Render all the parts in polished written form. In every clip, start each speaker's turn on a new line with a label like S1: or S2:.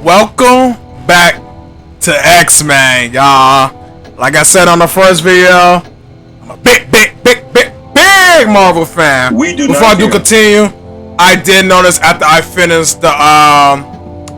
S1: Welcome back to X-Men, y'all. Like I said on the first video, I'm a big Marvel fan. Before I do continue, I did notice after I finished the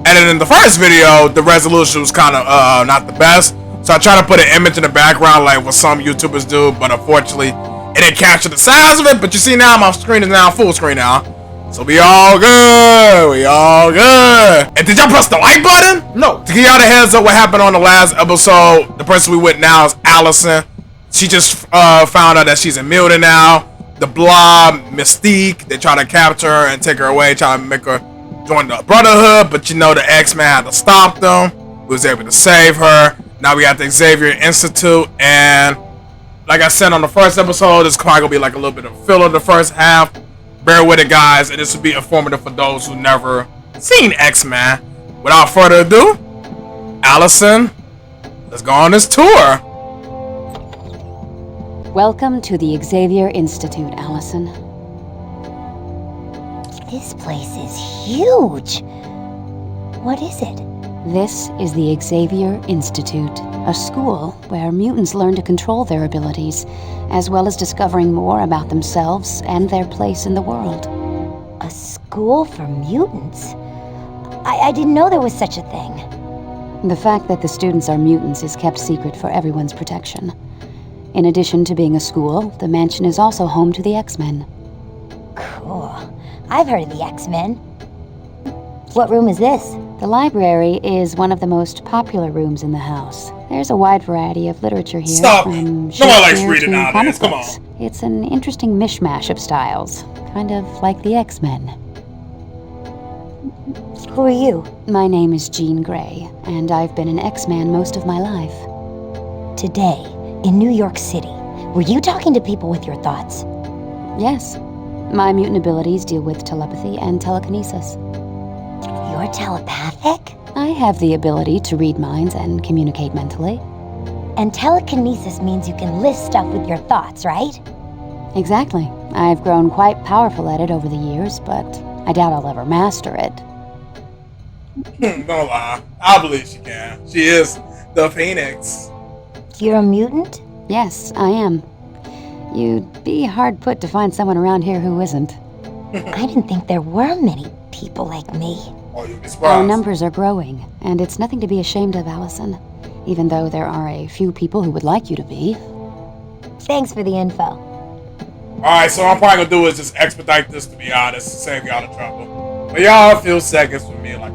S1: editing the first video, the resolution was kind of not the best. So I tried to put an image in the background like what some YouTubers do, but unfortunately, it didn't capture the size of it. But you see now, my screen is now full screen now. So we all good. We all good. And did y'all press the like button? No. To give y'all the heads up what happened on the last episode, the person we with now is Allison. She just found out that she's a mutant now. The Blob, Mystique, they try to capture her and take her away, trying to make her join the Brotherhood, but you know the X-Men had to stop them. We was able to save her. Now we got the Xavier Institute, and like I said on the first episode, it's probably gonna be like a little bit of filler the first half. Bear with it, guys, and this will be informative for those who never seen X-Men. Without further ado, Allison, let's go on this tour.
S2: Welcome to the Xavier Institute, Allison.
S3: This place is huge. What is it?
S2: This is the Xavier Institute, a school where mutants learn to control their abilities, as well as discovering more about themselves and their place in the world.
S3: A school for mutants? I didn't know there was such a thing.
S2: The fact that the students are mutants is kept secret for everyone's protection. In addition to being a school, the mansion is also home to the X-Men.
S3: Cool. I've heard of the X-Men. What room is this?
S2: The library is one of the most popular rooms in the house. There's a wide variety of literature here.
S1: Stop.
S2: From
S1: No one likes
S2: Shakespeare
S1: reading
S2: to
S1: nowadays.
S2: comic
S1: Come
S2: books.
S1: on.
S2: It's an interesting mishmash of styles, kind of like the X-Men.
S3: Who are you?
S2: My name is Jean Grey, and I've been an X-Man most of my life.
S3: Today, in New York City, were you talking to people with your thoughts?
S2: Yes. My mutant abilities deal with telepathy and telekinesis.
S3: You're telepathic?
S2: I have the ability to read minds and communicate mentally.
S3: And telekinesis means you can lift stuff with your thoughts, right?
S2: Exactly. I've grown quite powerful at it over the years, but I doubt I'll ever master it.
S1: Don't lie. I believe she can. She is the Phoenix.
S3: You're a mutant?
S2: Yes, I am. You'd be hard put to find someone around here who isn't.
S3: I didn't think there were many people like me.
S1: Oh, you'll be
S2: Our
S1: surprised.
S2: numbers are growing, and it's nothing to be ashamed of, Allison. Even though there are a few people who would like you to be.
S3: Thanks for the info.
S1: Alright, so what I'm probably gonna do is just expedite this, to be honest, to save y'all the trouble. But y'all, a few seconds with me, like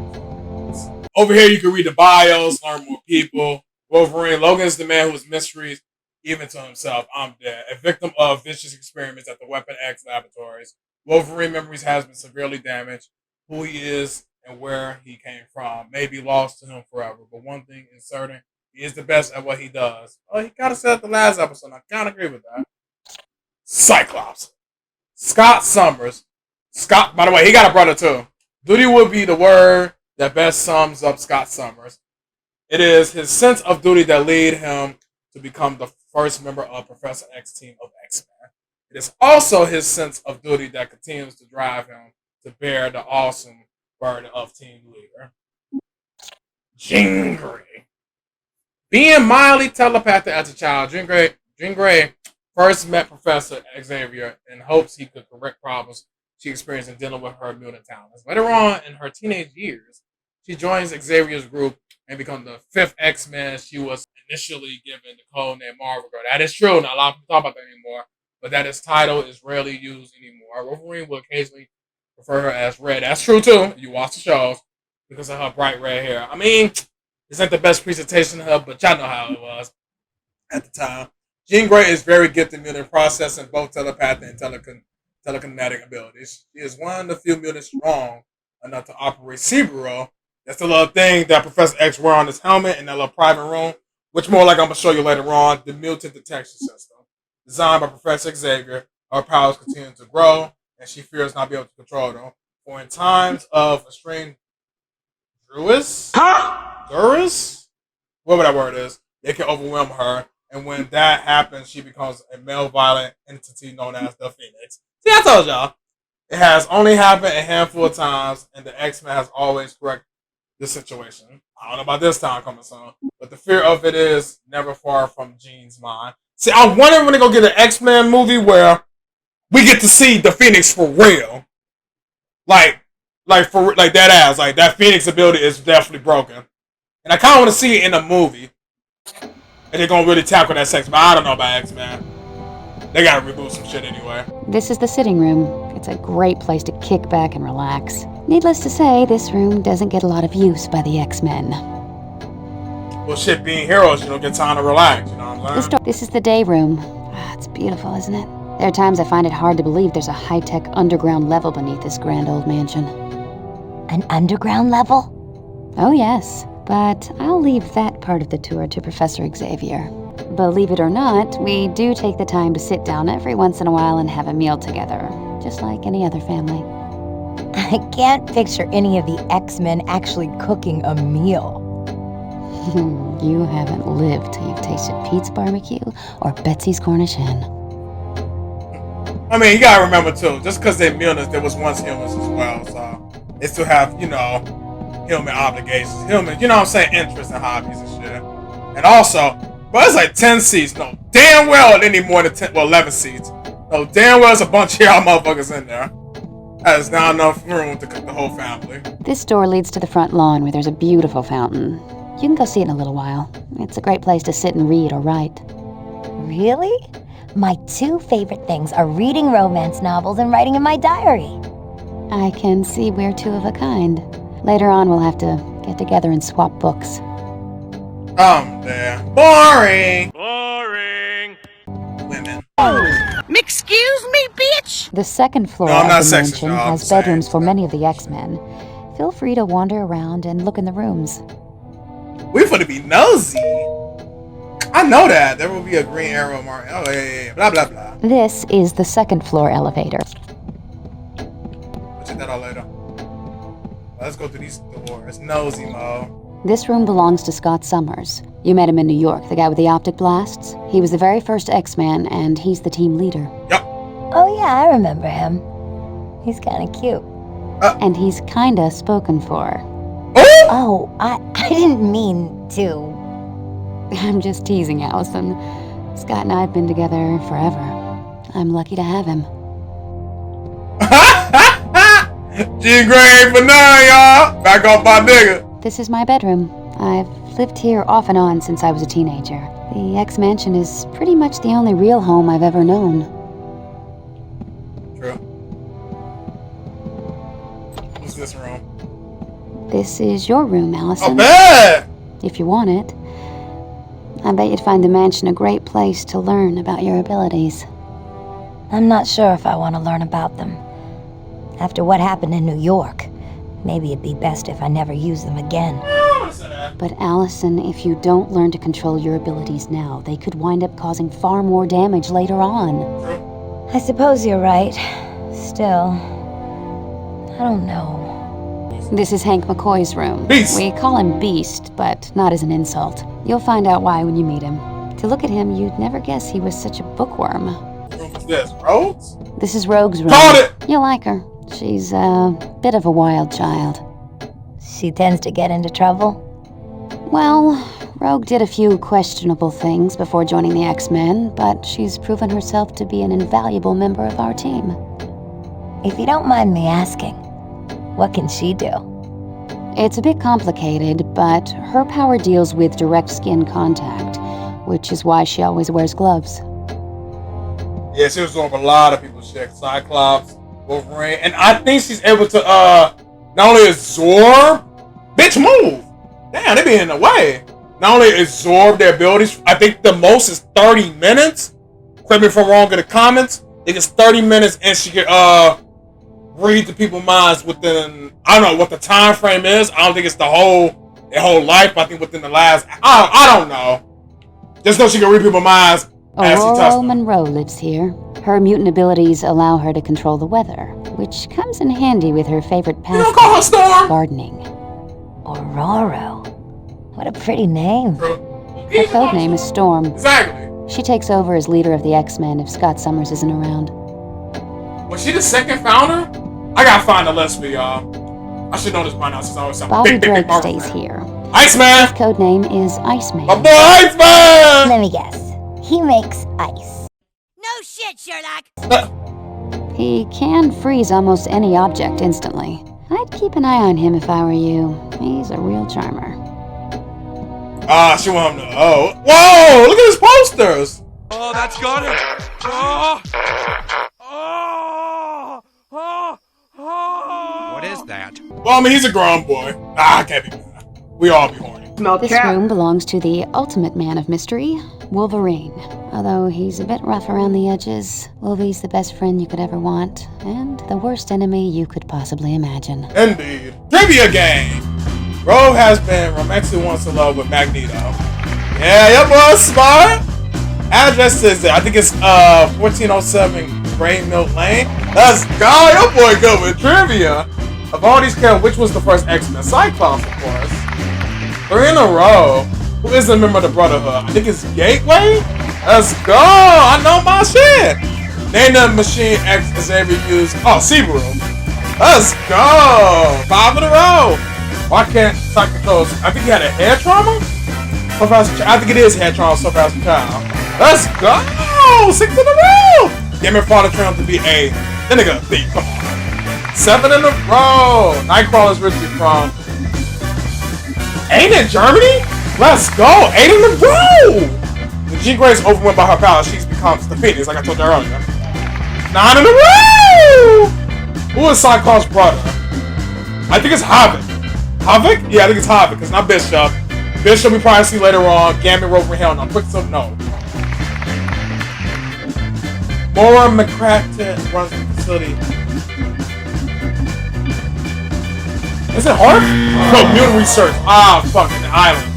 S1: over here you can read the bios, learn more people. Wolverine, Logan is the man whose mysteries, even to himself, I'm dead. A victim of vicious experiments at the Weapon X laboratories. Wolverine memories has been severely damaged. Who he is and where he came from may be lost to him forever. But one thing is certain, he is the best at what he does. Oh, he kind of said the last episode. I kind of agree with that. Cyclops. Scott Summers. Scott, by the way, he got a brother too. Duty would be the word that best sums up Scott Summers. It is his sense of duty that led him to become the first member of Professor X's team of X-Men. It is also his sense of duty that continues to drive him to bear the awesome burden of team leader. Jean Grey. Being mildly telepathic as a child, Jean Grey first met Professor Xavier in hopes he could correct problems she experienced in dealing with her mutant talents. Later on, in her teenage years, she joins Xavier's group and becomes the fifth X-Men. She was initially given the code name Marvel Girl. That is true. Not a lot of people talk about that anymore, but that his title is rarely used anymore. Wolverine will occasionally refer her as Red. That's true too. You watch the shows because of her bright red hair. I mean, this ain't the best presentation of her, but y'all know how it was at the time. Jean Grey is very gifted mutant processing both telepathic and telekinetic abilities. She is one of the few mutants strong enough to operate Cerebro. That's the little thing that Professor X wear on his helmet in that little private room, which more like I'm going to show you later on, the mutant detection system. Designed by Professor Xavier, her powers continue to grow, and she fears not being able to control them. For in times of extreme Druis, whatever that word is, they can overwhelm her, and when that happens, she becomes a male-violent entity known as the Phoenix. See, I told y'all. It has only happened a handful of times, and the X-Men has always corrected this situation. I don't know about this time coming soon, but the fear of it is never far from Jean's mind. See, I wonder when they go get an X-Men movie where we get to see the Phoenix for real, like that ass, like that Phoenix ability is definitely broken, and I kind of want to see it in a movie, and they're gonna really tackle that sex. But I don't know about X-Men. They gotta reboot some shit anyway.
S2: This is the sitting room. It's a great place to kick back and relax. Needless to say, this room doesn't get a lot of use by the X-Men.
S1: Well, shit, being heroes, you don't get time to relax, you know what I'm saying?
S2: This is the day room. It's beautiful, isn't it? There are times I find it hard to believe there's a high-tech underground level beneath this grand old mansion.
S3: An underground level?
S2: Oh, yes. But I'll leave that part of the tour to Professor Xavier. Believe it or not, we do take the time to sit down every once in a while and have a meal together, just like any other family.
S3: I can't picture any of the X-Men actually cooking a meal.
S2: You haven't lived till you've tasted Pete's barbecue or Betsy's Cornish hen.
S1: I mean, you gotta remember too, just because they're humans, there was once humans as well, so they still have, you know, human obligations, human, you know what I'm saying, interests and hobbies and shit. And also, but it's like 10 seats. No, damn well it need more than 10, well, 11 seats. No, damn well there's a bunch of y'all motherfuckers in there. That is not enough room to cook the whole family.
S2: This door leads to the front lawn where there's a beautiful fountain. You can go see it in a little while. It's a great place to sit and read or write.
S3: Really? My two favorite things are reading romance novels and writing in my diary.
S2: I can see we're two of a kind. Later on, we'll have to get together and swap books.
S1: There. Boring!
S4: Boring!
S1: Women.
S5: Excuse me, bitch!
S2: The second floor
S1: No, I'm
S2: of
S1: not
S2: the
S1: sexist,
S2: mansion
S1: no, I'm
S2: has
S1: just saying.
S2: bedrooms for many of the X-Men. Feel free to wander around and look in the rooms.
S1: We finna be nosy. I know that. There will be a green arrow mark. Oh, yeah. Blah, blah, blah.
S2: This is the second floor elevator.
S1: We'll check that out later. Let's go through these doors. Nosy mode.
S2: This room belongs to Scott Summers. You met him in New York, the guy with the optic blasts. He was the very first X-Man, and he's the team leader.
S1: Yup.
S3: Oh yeah, I remember him. He's kinda cute.
S2: And he's kinda spoken for.
S3: Oh, I didn't mean to.
S2: I'm just teasing, Allison. Scott and I have been together forever. I'm lucky to have him.
S1: G Gray ain't for none, y'all. Back off my nigga.
S2: This is my bedroom. I've lived here off and on since I was a teenager. The X-Mansion is pretty much the only real home I've ever known.
S1: True. What's this room?
S2: This is your room, Allison.
S1: Oh, bad!
S2: If you want it. I bet you'd find the mansion a great place to learn about your abilities.
S3: I'm not sure if I want to learn about them. After what happened in New York, maybe it'd be best if I never use them again.
S2: But Allison, if you don't learn to control your abilities now, they could wind up causing far more damage later on.
S3: I suppose you're right. Still, I don't know.
S2: This is Hank McCoy's room.
S1: Beast.
S2: We call him Beast, but not as an insult. You'll find out why when you meet him. To look at him, you'd never guess he was such a bookworm.
S1: What's this? Rhodes?
S2: This is Rogue's room.
S1: Called it!
S2: You'll like her. She's a bit of a wild child.
S3: She tends to get into trouble.
S2: Well, Rogue did a few questionable things before joining the X-Men, but she's proven herself to be an invaluable member of our team.
S3: If you don't mind me asking, what can she do?
S2: It's a bit complicated, but her power deals with direct skin contact, which is why she always wears gloves.
S1: Yeah, she absorbed a lot of people's shit. Cyclops, Wolverine, and I think she's able to not only absorb, bitch move. Damn, they be in the way. Not only absorb their abilities, I think the most is 30 minutes. Correct me if I'm wrong in the comments. I think it's 30 minutes and she can read the people's minds within, I don't know what the time frame is. I don't think it's their whole life, but I think within the last, I don't know. Just know she can read people's minds as she touches
S2: Aurora
S1: them.
S2: Monroe lives here. Her mutant abilities allow her to control the weather, which comes in handy with her favorite
S1: You
S2: pastime,
S1: don't call her Storm?
S2: gardening.
S3: Aurora. What a pretty name.
S2: Her code name is Storm.
S1: Exactly.
S2: She takes over as leader of the X-Men if Scott Summers isn't around.
S1: Was she the second founder? I gotta find the list for y'all. I should know this by now since I always sound
S2: Bobby
S1: big
S2: Drake
S1: Marvel
S2: stays
S1: fan.
S2: here.
S1: Iceman!
S2: His code name is Iceman.
S1: My boy Iceman!
S3: Let me guess. He makes ice.
S5: No shit, Sherlock.
S2: He can freeze almost any object instantly. I'd keep an eye on him if I were you. He's a real charmer.
S1: Ah, she want him to. Oh. Whoa! Look at his posters!
S4: Oh, that's got him! Oh! Oh! Oh! Oh! What is that?
S1: Well, I mean, he's a grown boy. Ah, I can't be mad. We all be horny.
S2: This room belongs to the ultimate man of mystery, Wolverine. Although he's a bit rough around the edges, Wolvie's the best friend you could ever want, and the worst enemy you could possibly imagine.
S1: Indeed. Trivia game! Rogue has been romantically once in love with Magneto. Yeah, your boy's smart! Address is there. I think it's 1407 Gray Milk Lane. Let's go! Your boy good with trivia! Of all these characters, which was the first X-Men? Cyclops, of course. 3 in a row. Who isn't a member of the Brotherhood? I think it's Gateway? Let's go! I know my shit! Name the machine X Xavier used. Oh, Subaru. Let's go! 5 in a row! Why can't Cyclops? I think he had a head trauma? So fast, I think it is head trauma so fast child. Let's go! 6 in a row! Game and father trained to be A. Then they got a B. Come on. 7 in a row! Nightcrawler's richly from. Ain't it Germany? Let's go! 8 in a row! The Jean Grey's overwhelmed by her power. She becomes the Phoenix, like I told you earlier. 9 in a row! Who is Cyclops' brother? I think it's Havoc. Havoc? Yeah, I think it's Havoc. It's not Bishop. Bishop we probably see later on. Gambit, Rover, hell no. Quicksilver, no. Maura McCracken runs the facility. Is it hard? No, mutant research. Ah, fuck, in the islands.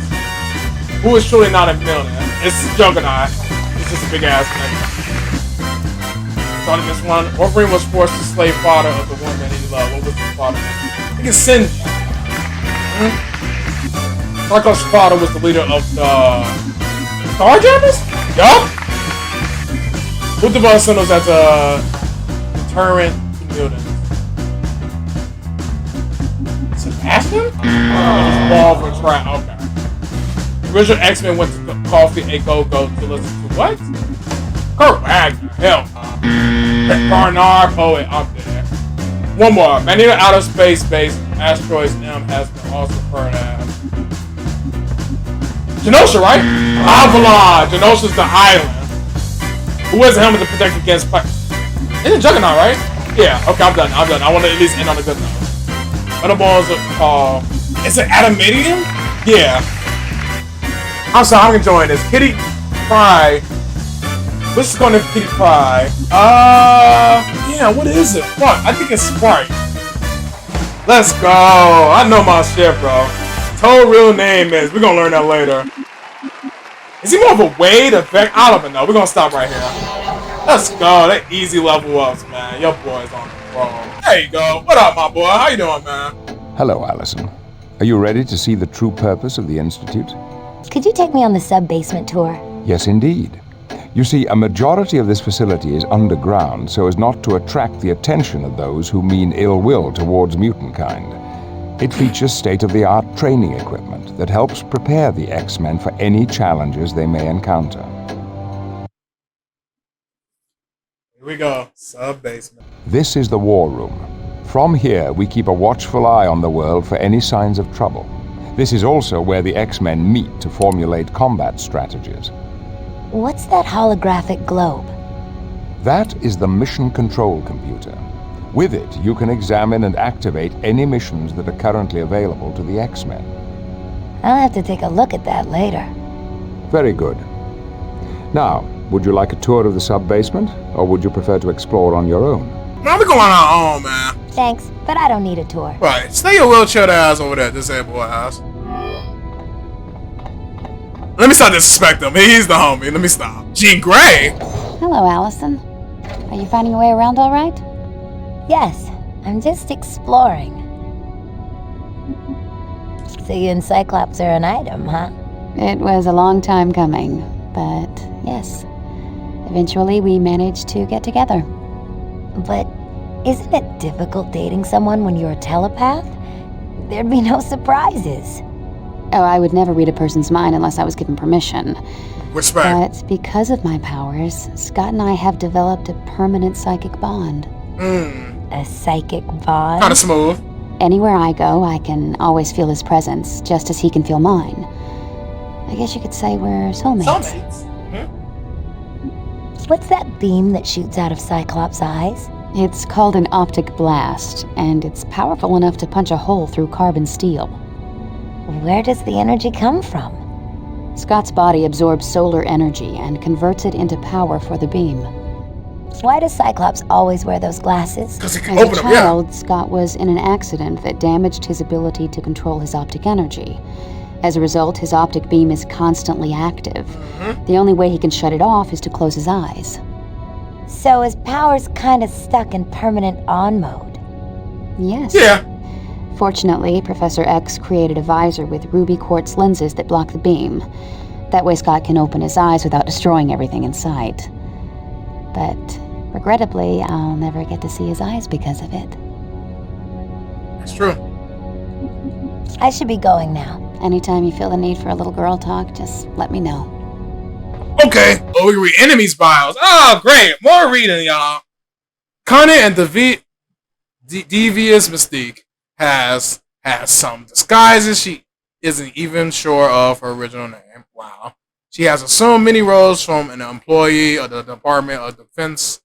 S1: Who is truly not a millionaire? It's Juggernaut. It's just a big ass nigga. Starting this one, Wolverine was forced to slay father of the woman he loved. What was his father name? I think it's Sinji. Cyclops' father was the leader of the Starjammers? Yup. Who developed Sentinels as a deterrent to mutants? Sebastian? Ball for try. Okay. The original X-Men went to Coffee a Go-Go to listen to what? Kurt Wagner. Hell. Barnard Poet up there. One more. Magneto outer space base asteroids M has been also heard as. Genosha, right? Avalon. Genosha's the island. Who wears a helmet to protect against fire? Isn't Juggernaut, right? Yeah, okay, I'm done. I want to at least end on a good note. What the balls are called? Is it Adamantium? Yeah. I'm sorry, I'm enjoying this. Kitty Pryde. What's going to Kitty Pryde? Yeah, what is it? Fuck, I think it's Sprite. Let's go. I know my shit, bro. Total real name is. We're gonna learn that later. Is he more of a Wade effect? I don't even know. We're gonna stop right here. Let's go. That easy level ups, man. Your boy's on the roll. There you go. What up, my boy? How you doing, man?
S6: Hello, Allison. Are you ready to see the true purpose of the Institute?
S3: Could you take me on the sub-basement tour?
S6: Yes, indeed. You see, a majority of this facility is underground so as not to attract the attention of those who mean ill will towards mutant kind. It features state-of-the-art training equipment that helps prepare the X-Men for any challenges they may encounter.
S1: Here we go. Sub-basement.
S6: This is the War Room. From here, we keep a watchful eye on the world for any signs of trouble. This is also where the X-Men meet to formulate combat strategies.
S3: What's that holographic globe?
S6: That is the mission control computer. With it, you can examine and activate any missions that are currently available to the X-Men.
S3: I'll have to take a look at that later.
S6: Very good. Now, would you like a tour of the sub-basement, or would you prefer to explore on your own?
S1: Man, we're going on our own, man.
S3: Thanks, but I don't need a tour.
S1: Right. Stay your wheelchair ass over there, disabled ass. Let me stop disrespecting him. He's the homie. Let me stop. Jean Grey?
S2: Hello, Allison. Are you finding your way around all right?
S3: Yes, I'm just exploring. So you and Cyclops are an item, huh?
S2: It was a long time coming, but yes. Eventually, we managed to get together.
S3: But isn't it difficult dating someone when you're a telepath? there'd be no surprises.
S2: Oh, I would never read a person's mind unless I was given permission.
S1: Respect.
S2: But because of my powers, Scott and I have developed a permanent psychic bond.
S3: A psychic bond?
S1: Kind of smooth.
S2: Anywhere I go, I can always feel his presence, just as he can feel mine. I guess you could say we're soulmates.
S1: Soulmates.
S3: What's that beam that shoots out of Cyclops' eyes?
S2: It's called an optic blast, and it's powerful enough to punch a hole through carbon steel.
S3: Where does the energy come from?
S2: Scott's body absorbs solar energy and converts it into power for the beam.
S3: Why does Cyclops always wear those glasses?
S1: Because he can
S2: As
S1: open
S2: a
S1: them, yeah.
S2: child, Scott was in an accident that damaged his ability to control his optic energy. As a result, his optic beam is constantly active. The only way he can shut it off is to close his eyes.
S3: So his power's kind of stuck in permanent on mode.
S2: Yes.
S1: Yeah.
S2: Fortunately, Professor X created a visor with ruby quartz lenses that block the beam. That way Scott can open his eyes without destroying everything in sight. But regrettably, I'll never get to see his eyes because of it.
S1: That's true.
S3: I should be going now.
S2: Anytime you feel the need for a little girl talk, just let me know.
S1: Okay. Oh, we read enemies' bios. Oh, great. More reading, y'all. Cunning and devious Mystique has some disguises she isn't even sure of her original name. Wow. She has assumed many roles, from an employee of the Department of Defense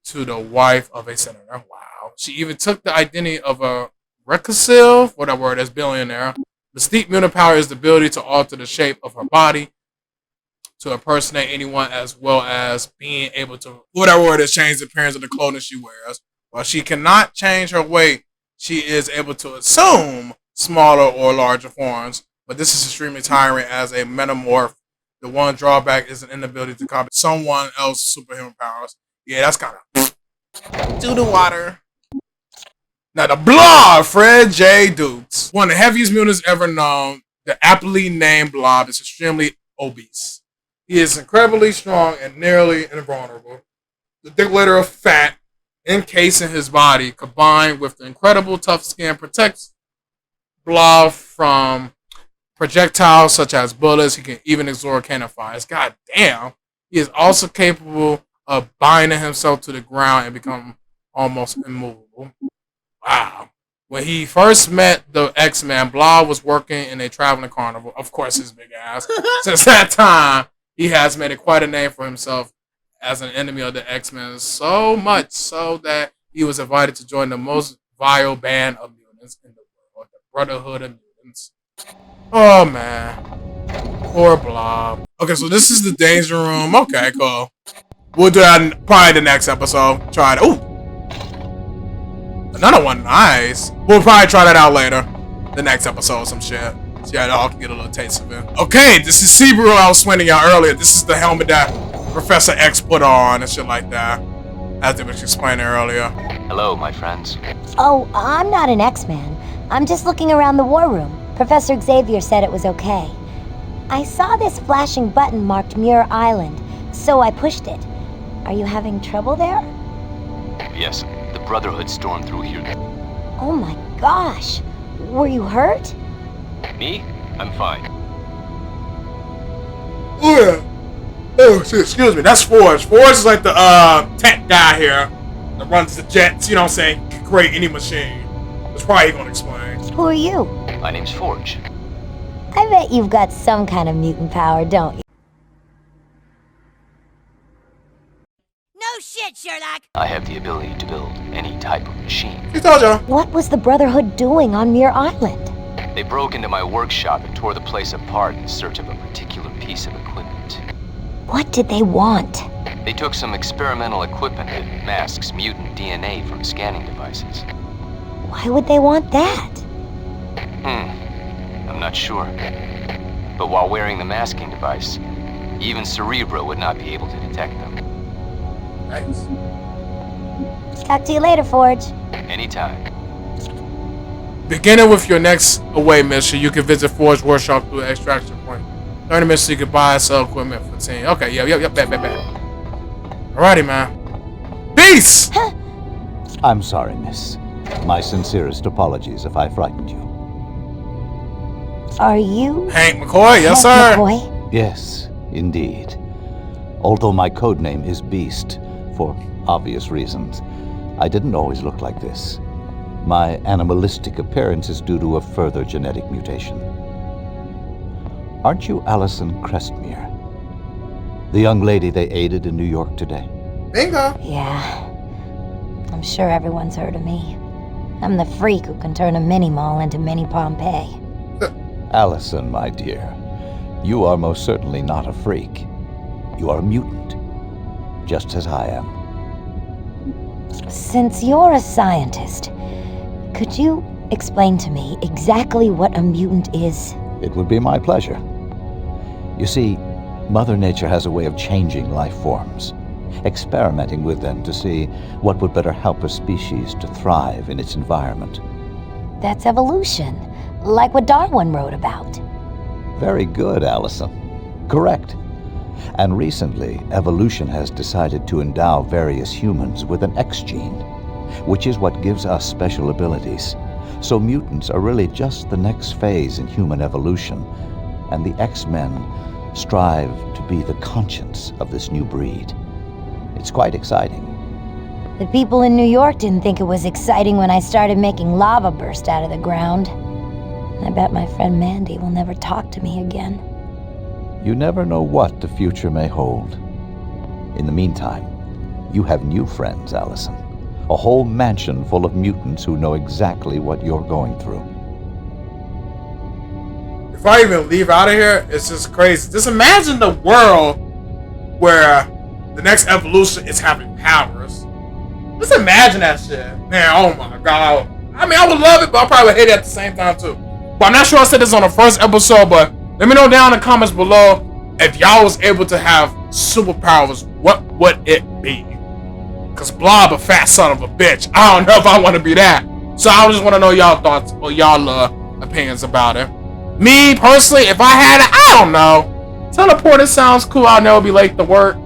S1: to the wife of a senator. Wow. She even took the identity of a reclusive, whatever word is, billionaire. Mystique mutant power is the ability to alter the shape of her body to impersonate anyone, as well as being able to, whatever word is, change the appearance of the clothing she wears. While she cannot change her weight, she is able to assume smaller or larger forms. But this is extremely tiring as a metamorph. The one drawback is an inability to copy someone else's superhuman powers. Yeah, that's kind of do the water. Now the Blob, Fred J. Dukes, one of the heaviest mutants ever known. The aptly named Blob is extremely obese. He is incredibly strong and nearly invulnerable. The thick layer of fat encasing his body, combined with the incredible tough skin, protects Blob from projectiles such as bullets. He can even absorb cannon fires. God damn. He is also capable of binding himself to the ground and become almost immovable. Wow. When he first met the X-Men, Blob was working in a traveling carnival. Of course, his big ass. Since that time, he has made quite a name for himself as an enemy of the X-Men, so much so that he was invited to join the most vile band of mutants in the world, the Brotherhood of Mutants. Oh, man. Poor Blob. Okay, so this is the danger room. Okay, cool. We'll do that probably the next episode. Try it. Ooh. Another one. Nice. We'll probably try that out later. The next episode or some shit. So yeah, y'all can get a little taste of it. Okay, this is Subaru I was swinging y'all earlier. This is the helmet that Professor X put on and shit like that. As they was explaining earlier.
S7: Hello, my friends.
S3: Oh, I'm not an X-Man. I'm just looking around the war room. Professor Xavier said it was okay. I saw this flashing button marked Muir Island, so I pushed it. Are you having trouble there?
S7: Yes, the Brotherhood stormed through here.
S3: Oh my gosh! Were you hurt?
S7: Me? I'm fine.
S1: Oh yeah. Oh shit, excuse me. That's Forge. Forge is like the tech guy here that runs the jets. You know what I'm saying? Can create any machine. That's probably gonna explain.
S3: Who are you?
S7: My name's Forge.
S3: I bet you've got some kind of mutant power, don't you?
S5: No shit, Sherlock.
S7: I have the ability to build any type of machine.
S1: He told y'all.
S3: What was the Brotherhood doing on Muir Island?
S7: They broke into my workshop and tore the place apart in search of a particular piece of equipment.
S3: What did they want?
S7: They took some experimental equipment that masks mutant DNA from scanning devices.
S3: Why would they want that?
S7: I'm not sure. But while wearing the masking device, even Cerebro would not be able to detect them.
S1: Nice.
S3: Talk to you later, Forge.
S7: Anytime.
S1: Beginning with your next away mission, you can visit Forge Workshop through an extraction point. 30 minutes so you can buy and sell equipment for 10. Okay, yep, bet. Alrighty, man. Peace!
S8: I'm sorry, miss. My sincerest apologies if I frightened you.
S3: Are you
S1: Hank McCoy? Yes,
S3: Hank
S1: sir.
S3: McCoy?
S8: Yes, indeed. Although my code name is Beast, for obvious reasons, I didn't always look like this. My animalistic appearance is due to a further genetic mutation. Aren't you Allison Crestmere? The young lady they aided in New York today?
S1: Bingo.
S3: Yeah. I'm sure everyone's heard of me. I'm the freak who can turn a mini-mall into mini Pompeii.
S8: Allison, my dear, you are most certainly not a freak. You are a mutant, just as I am.
S3: Since you're a scientist, could you explain to me exactly what a mutant is?
S8: It would be my pleasure. You see, Mother Nature has a way of changing life forms, experimenting with them to see what would better help a species to thrive in its environment.
S3: That's evolution, like what Darwin wrote about.
S8: Very good, Allison. Correct. And recently, evolution has decided to endow various humans with an X gene, which is what gives us special abilities. So mutants are really just the next phase in human evolution, and the X-Men strive to be the conscience of this new breed. It's quite exciting.
S3: The people in New York didn't think it was exciting when I started making lava burst out of the ground. I bet my friend Mandy will never talk to me again.
S8: You never know what the future may hold. In the meantime, you have new friends, Allison. A whole mansion full of mutants who know exactly what you're going through.
S1: If I even leave out of here, it's just crazy. Just imagine the world where the next evolution is having powers. Just imagine that shit. Man, oh my god. I mean, I would love it, but I probably would hate it at the same time too. But I'm not sure I said this on the first episode, but let me know down in the comments below if y'all was able to have superpowers, what would it be? Cause Blob a fat son of a bitch. I don't know if I want to be that. So I just want to know y'all thoughts or y'all opinions about it. Me personally, if I had it, I don't know. Teleporting sounds cool. I'll never be late to work.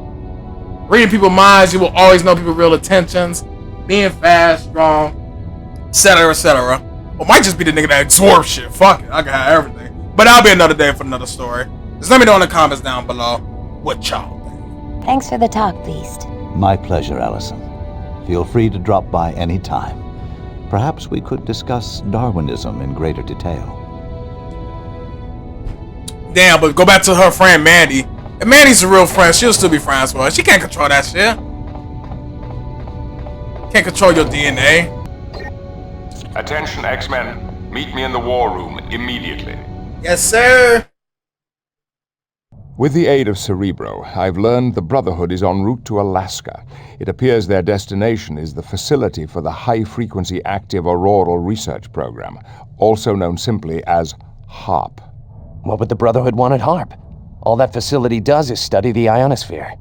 S1: Reading people's minds, you will always know people's real intentions. Being fast, strong, etc., etc. Or might just be the nigga that absorbs shit. Fuck it, I can have everything. But that'll be another day for another story. Just let me know in the comments down below what y'all think.
S3: Thanks for the talk, Beast.
S8: My pleasure, Allison. Feel free to drop by any time. Perhaps we could discuss Darwinism in greater detail.
S1: Damn, but go back to her friend Mandy. If Mandy's a real friend, she'll still be friends with her. She can't control that shit. Can't control your DNA.
S6: Attention, X-Men. Meet me in the war room immediately.
S1: Yes, sir.
S6: With the aid of Cerebro, I've learned the Brotherhood is en route to Alaska. It appears their destination is the facility for the High-Frequency Active Auroral Research Program, also known simply as HARP.
S9: What would the Brotherhood want at HARP? All that facility does is study the ionosphere.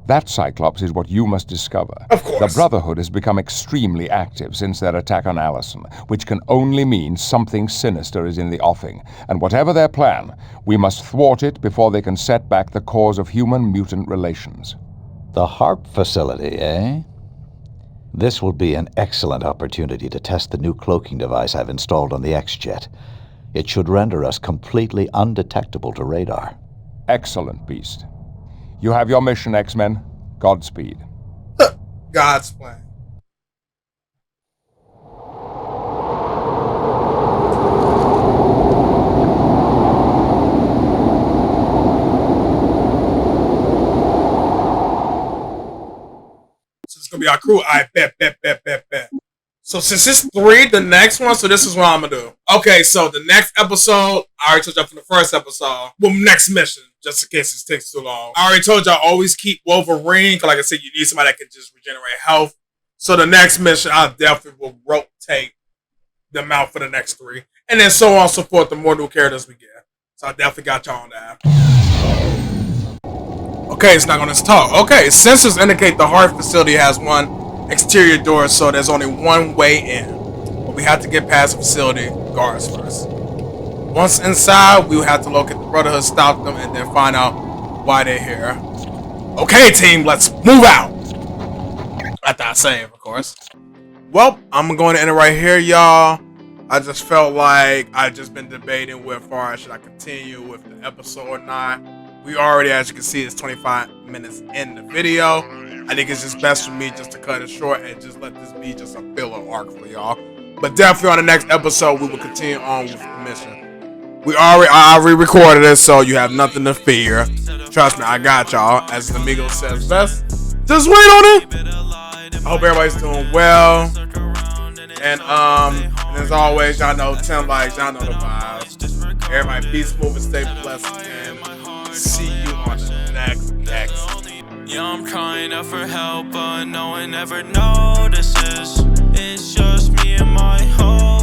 S6: That, Cyclops, is what you must discover.
S1: Of course.
S6: The Brotherhood has become extremely active since their attack on Allison, which can only mean something sinister is in the offing. And whatever their plan, we must thwart it before they can set back the cause of human-mutant relations.
S8: The HARP facility, eh? This will be an excellent opportunity to test the new cloaking device I've installed on the X-Jet. It should render us completely undetectable to radar.
S6: Excellent, Beast. You have your mission, X-Men. Godspeed.
S1: God's plan. So it's gonna be our crew. I bet. So since it's 3, the next one, so this is what I'm gonna do. Okay, so the next episode, I already told y'all from the first episode. Well, next mission, just in case it takes too long. I already told y'all always keep Wolverine, because like I said, you need somebody that can just regenerate health. So the next mission, I definitely will rotate them out for the next 3. And then so on and so forth, the more new characters we get. So I definitely got y'all on that. Okay, it's not gonna talk. Okay, sensors indicate the HARP facility has one exterior door, so there's only one way in. But we have to get past the facility guards first. Once inside, we will have to locate the Brotherhood, stop them, and then find out why they're here. Okay, team, let's move out. After I save, of course. Well, I'm going to end it right here, y'all. I just felt like I just been debating with far should I continue with the episode or not. We already, as you can see, it's 25 minutes in the video. I think it's just best for me just to cut it short and just let this be just a filler arc for y'all. But definitely on the next episode, we will continue on with the mission. I re-recorded it, so you have nothing to fear. Trust me, I got y'all. As the Amigo says best, just wait on it. I hope everybody's doing well. And as always, y'all know 10 likes, y'all know the vibes. Everybody peaceful and stay blessed. And see you on the next X.
S10: Yeah, I'm crying out for help, but no one ever notices. It's just me and my home.